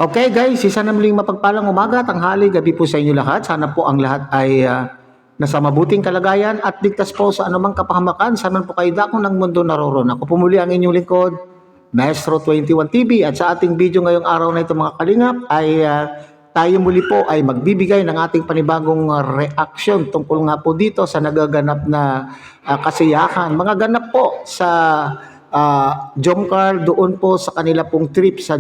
Okay guys, isa na muling mapagpalang umaga, tanghali, gabi po sa inyo lahat. Sana po ang lahat ay nasa mabuting kalagayan at ligtas po sa anumang kapahamakan. Sana po kayo dako ng mundo naroon. Ako po muli ang inyong lingkod, Maestro 21 TV. At sa ating video ngayong araw na ito mga kalingap ay tayo muli po ay magbibigay ng ating panibagong reaction tungkol nga po dito sa nagaganap na kasiyahan. Mga ganap po sa Jomcar doon po sa kanila pong trip sa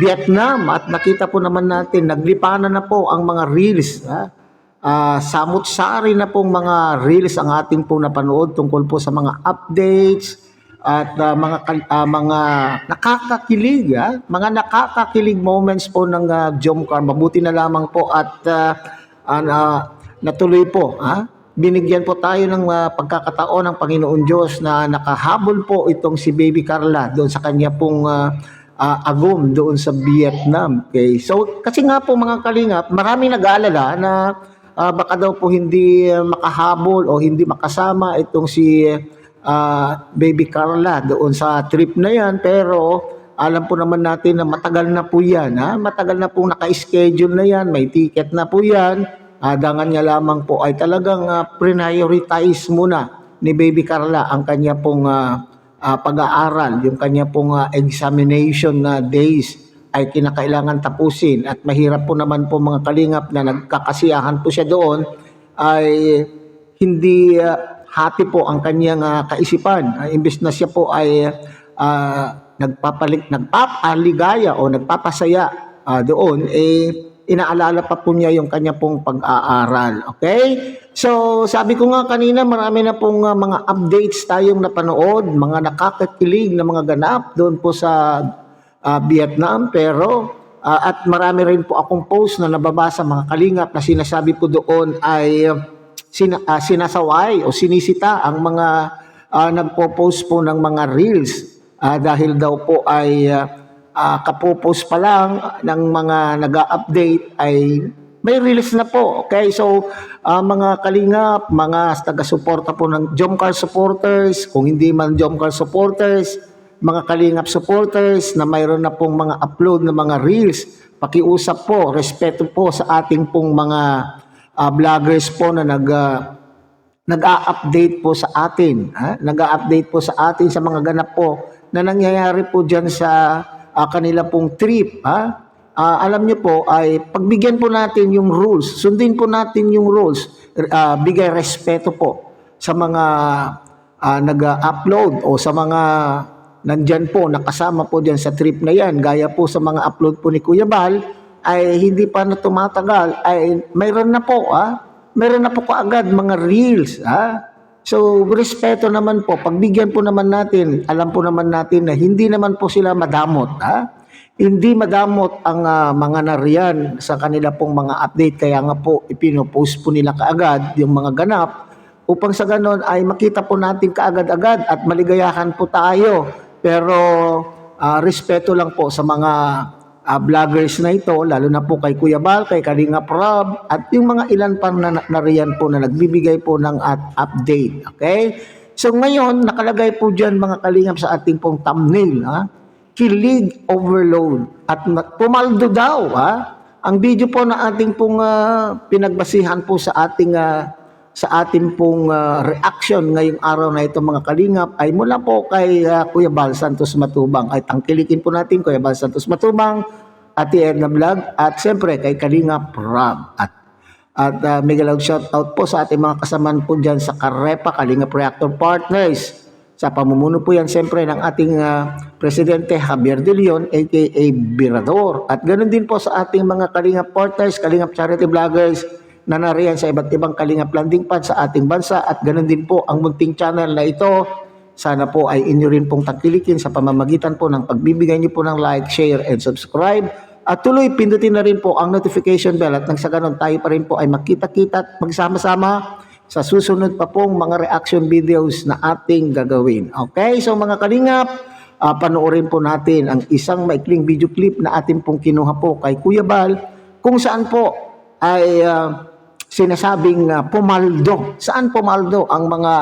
Vietnam, at nakita po naman natin naglipanan na po ang mga reels, samut-sari na pong mga reels ang ating pong napanood tungkol po sa mga updates at mga nakakakilig, mga nakakakilig moments po ng Jomcar. Mabuti na lamang po at natuloy po, binigyan po tayo ng pagkakataon ng Panginoon Diyos na nakahabol po itong si Baby Carla doon sa kanya pong agum doon sa Vietnam. Okay. So kasi nga po mga kalingap, maraming nag-aalala na baka daw po hindi makahabol o hindi makasama itong si Baby Carla doon sa trip na yan, pero alam po naman natin na matagal na po yan, matagal na po naka-schedule na yan, may ticket na po yan. Dangan niya lamang po ay talagang prioritize muna ni Baby Carla ang kanya pong pag-aaral, yung kanya pong examination na days ay kinakailangan tapusin, at mahirap po naman po mga kalingap na nagkakasiyahan po siya doon ay hindi happy po ang kanyang kaisipan. Imbes na siya po ay nagpapaligaya o nagpapasaya doon, inaalala pa po niya yung kanya pong pag-aaral. Okay? So, sabi ko nga kanina, marami na pong mga updates tayong napanood, mga nakakakilig na mga ganap doon po sa Vietnam, pero at marami rin po akong post na nababasa mga kalingap na sinasabi po doon ay sinasaway o sinisita ang mga nagpo-post po ng mga reels dahil daw po ay kapopos pa lang ng mga nag-update ay may release na po. Okay, so mga kalingap, mga taga-suporta po ng Jomcar supporters, kung hindi man Jomcar supporters, mga kalingap supporters na mayroon na pong mga upload na mga reels, pakiusap po, respeto po sa ating pong mga vloggers po na nag-a-update po sa atin, nag-a-update po sa atin sa mga ganap po na nangyayari po dyan sa kanila pong trip. Alam niyo po ay pagbigyan po natin yung rules, sundin po natin yung rules, bigay respeto po sa mga nag-upload o sa mga nandyan po, nakasama po dyan sa trip na yan. Gaya po sa mga upload po ni Kuya Bal, ay hindi pa na tumatagal, ay mayroon na po, mayroon na po kaagad mga reels. So, respeto naman po, pagbigyan po naman natin, alam po naman natin na hindi naman po sila madamot. Hindi madamot ang mga nariyan sa kanila pong mga update, kaya nga po ipinopost po nila kaagad yung mga ganap upang sa ganon ay makita po natin kaagad-agad at maligayahan po tayo. Pero respeto lang po sa mga vloggers na ito, lalo na po kay Kuya Bal, kay Kalingap Rob, at yung mga ilan pang nariyan po na nagbibigay po ng update. Okay? So ngayon, nakalagay po dyan mga kalingap sa ating pong thumbnail, kilig overload. At pumaldo daw, ang video po na ating pong pinagbasihan po sa ating pong reaction ngayong araw na ito mga kalingap ay mula po kay Kuya Bal Santos Matubang. Ay tangkilikin po natin Kuya Bal Santos Matubang, Ate Edna Vlog, at siyempre kay Kalingap Rob. At mega loud shout out po sa ating mga kasamaan po dyan sa Karepa, Kalingap Reactor Partners. Sa pamumuno po yan siyempre ng ating Presidente Javier De Leon aka Birador. At ganoon din po sa ating mga Kalingap Partners, Kalingap Charity Vloggers na nariyan sa iba't ibang Kalingap landing pad sa ating bansa, at ganoon din po ang munting channel na ito. Sana po ay inyo rin pong tagkilikin sa pamamagitan po ng pagbibigay niyo po ng like, share, and subscribe. At tuloy, pindutin na rin po ang notification bell, at nang sa ganon tayo pa rin po ay magkita-kita at magsama-sama sa susunod pa pong mga reaction videos na ating gagawin. Okay, so mga kalingap, panoorin po natin ang isang maikling video clip na ating pong kinuha po kay Kuya Bal, kung saan po ay sinasabing pumaldo. Saan pumaldo ang mga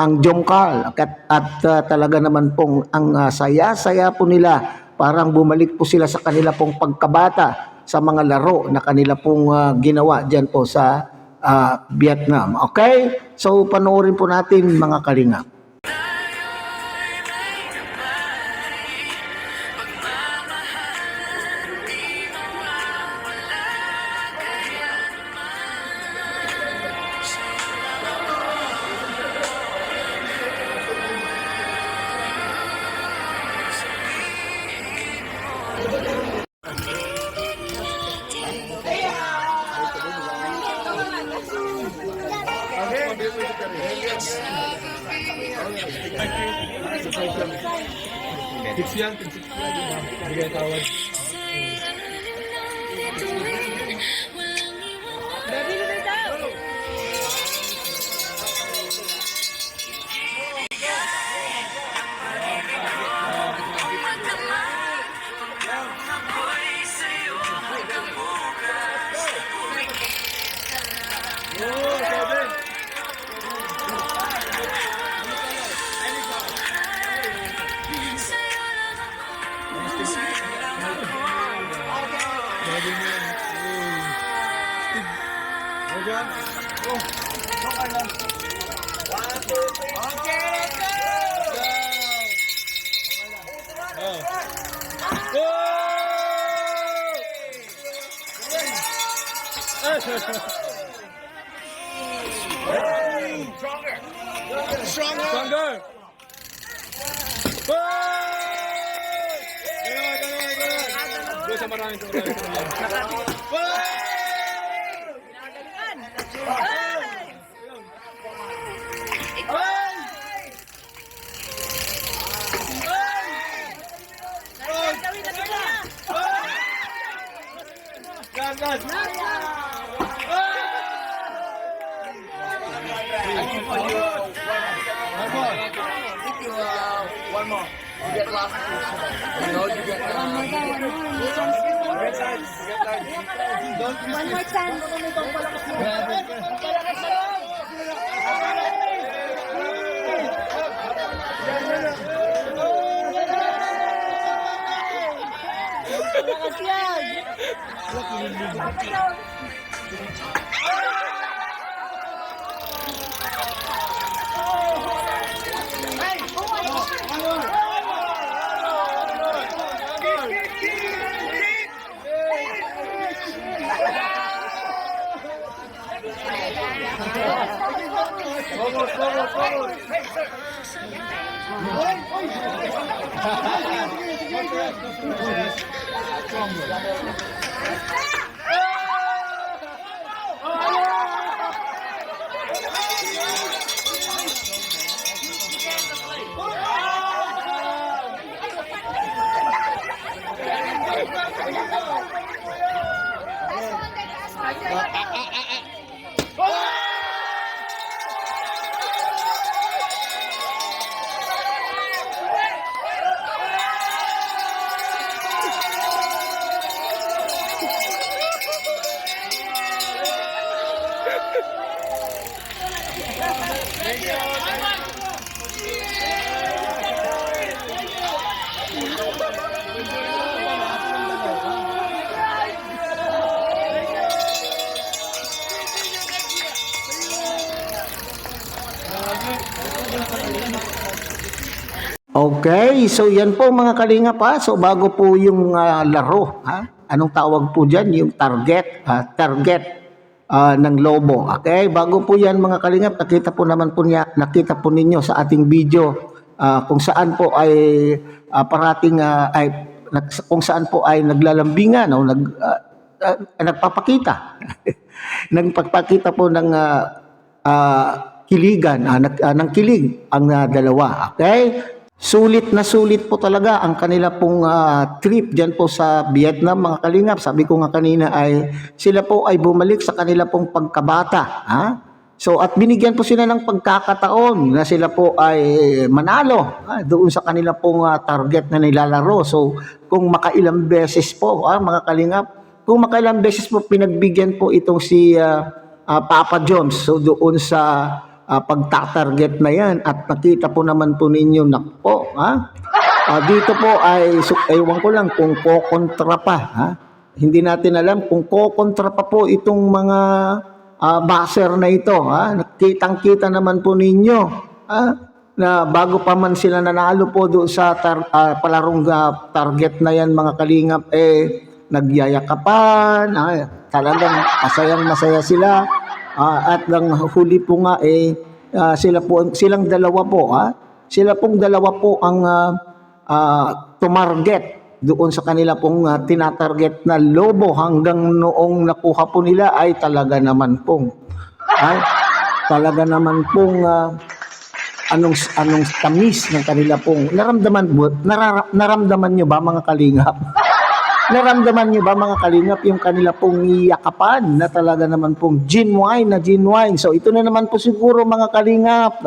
ang Jomcar, at talaga naman pong ang saya-saya po nila Parang bumalik po sila sa kanila pong pagkabata sa mga laro na kanila pong ginawa dyan po sa Vietnam. Okay? So panoorin po natin mga kalingap. Tips yan, bigay tawad. Stronger! Sa maraming one more. You get lost. You know, you get One more chance. Okay, so yan po mga kalingap ha. So bago po yung laro, ha? Anong tawag po dyan? Yung target, ng lobo. Okay, bago po yan mga kalingap, nakita po ninyo sa ating video kung saan po ay kung saan po ay naglalambingan o nagpapakita. Nagpapakita po ng kiligan, ng kilig ang dalawa. Okay? Sulit na sulit po talaga ang kanila pong trip dyan po sa Vietnam mga kalingap. Sabi ko nga kanina ay sila po ay bumalik sa kanila pong pagkabata. Ha? So at binigyan po sila ng pagkakataon na sila po ay manalo doon sa kanila pong target na nilalaro. So kung makailang beses po mga kalingap, kung makailang beses po pinagbigyan po itong si Papa Jones. So doon sa pagtatarget na yan at nakita po naman po ninyo, nakpo, Dito po ay ewan ko lang kung kokontra pa, ha? Hindi natin alam kung kokontra pa po itong mga baser na ito, ha? Kitang-kita naman po ninyo, ha? Na bago pa man sila nanalo po doon sa palarong target na yan mga kalingap, nagyayakapan, talagang masayang-masaya sila. At ang huli po nga silang dalawa po, sila pong dalawa po ang tumarget doon sa kanila pong tinatarget na lobo hanggang noong nakuha po nila ay talaga naman pong anong tamis ng kanila pong naramdaman nyo ba mga kalingap? Naramdaman nyo ba mga kalingap yung kanila pong iyakapan na talaga naman pong genuine. So ito na naman po siguro mga kalingap,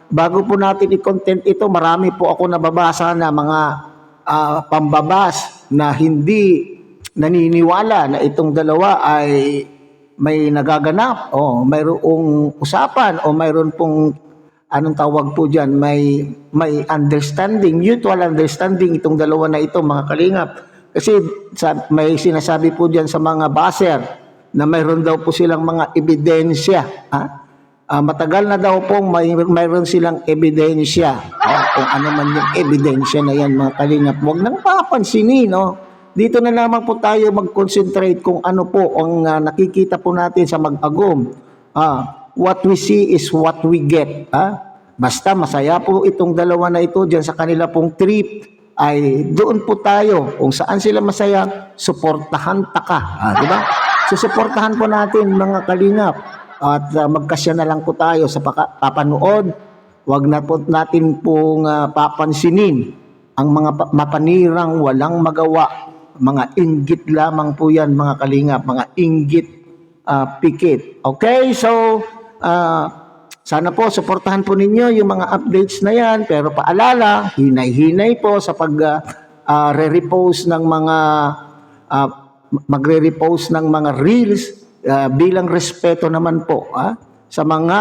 bago po natin i-content ito, marami po ako nababasa na mga pambabas na hindi naniniwala na itong dalawa ay may nagaganap o mayroong usapan o mayroon pong anong tawag po dyan, may mutual understanding itong dalawa na ito mga kalingap. Kasi may sinasabi po dyan sa mga baser na mayroon daw po silang mga ebidensya. Matagal na daw pong mayroon silang ebidensya. Kung ano man yung ebidensya na yan mga kalingap, huwag nang papansinin. Dito na lamang po tayo mag-concentrate kung ano po ang nakikita po natin sa Mag-Agum. What we see is what we get. Basta masaya po itong dalawa na ito dyan sa kanila pong trip, ay doon po tayo. Kung saan sila masaya, suportahan taka. Diba? Susuportahan po natin mga kalingap. At magkasya na lang po tayo sa papanood. Huwag na po natin pong papansinin ang mga mapanirang walang magawa. Mga inggit lamang po yan mga kalingap. Mga inggit pikit. Okay, so sana po suportahan po ninyo yung mga updates na yan, pero paalala, hinay-hinay po sa re-repost ng mga magre-repost ng mga reels bilang respeto naman po sa mga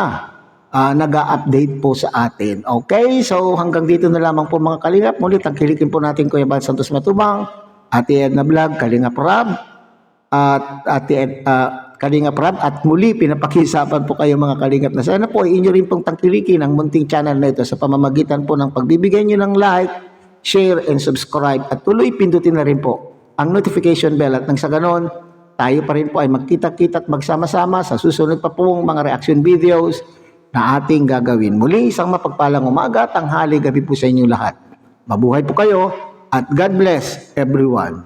nag-a-update po sa atin. Okay, so hanggang dito na lamang po mga kalingap. Muli tangkilikin po natin Kuya Bal Santos Matubang, Ate Edna Vlog, Kalingap Rab, at Kalingap Rab, at muli pinapakisapan po kayo mga kalingap na sana po inyo rin pong tangkilikin ang munting channel na ito sa pamamagitan po ng pagbibigay nyo ng like, share, and subscribe, at tuloy pindutin na rin po ang notification bell, at nang sa ganon tayo pa rin po ay magkita-kita at magsama-sama sa susunod pa pong mga reaction videos na ating gagawin. Muli isang mapagpalang umaga, tanghali, gabi po sa inyo lahat. Mabuhay po kayo at God bless everyone.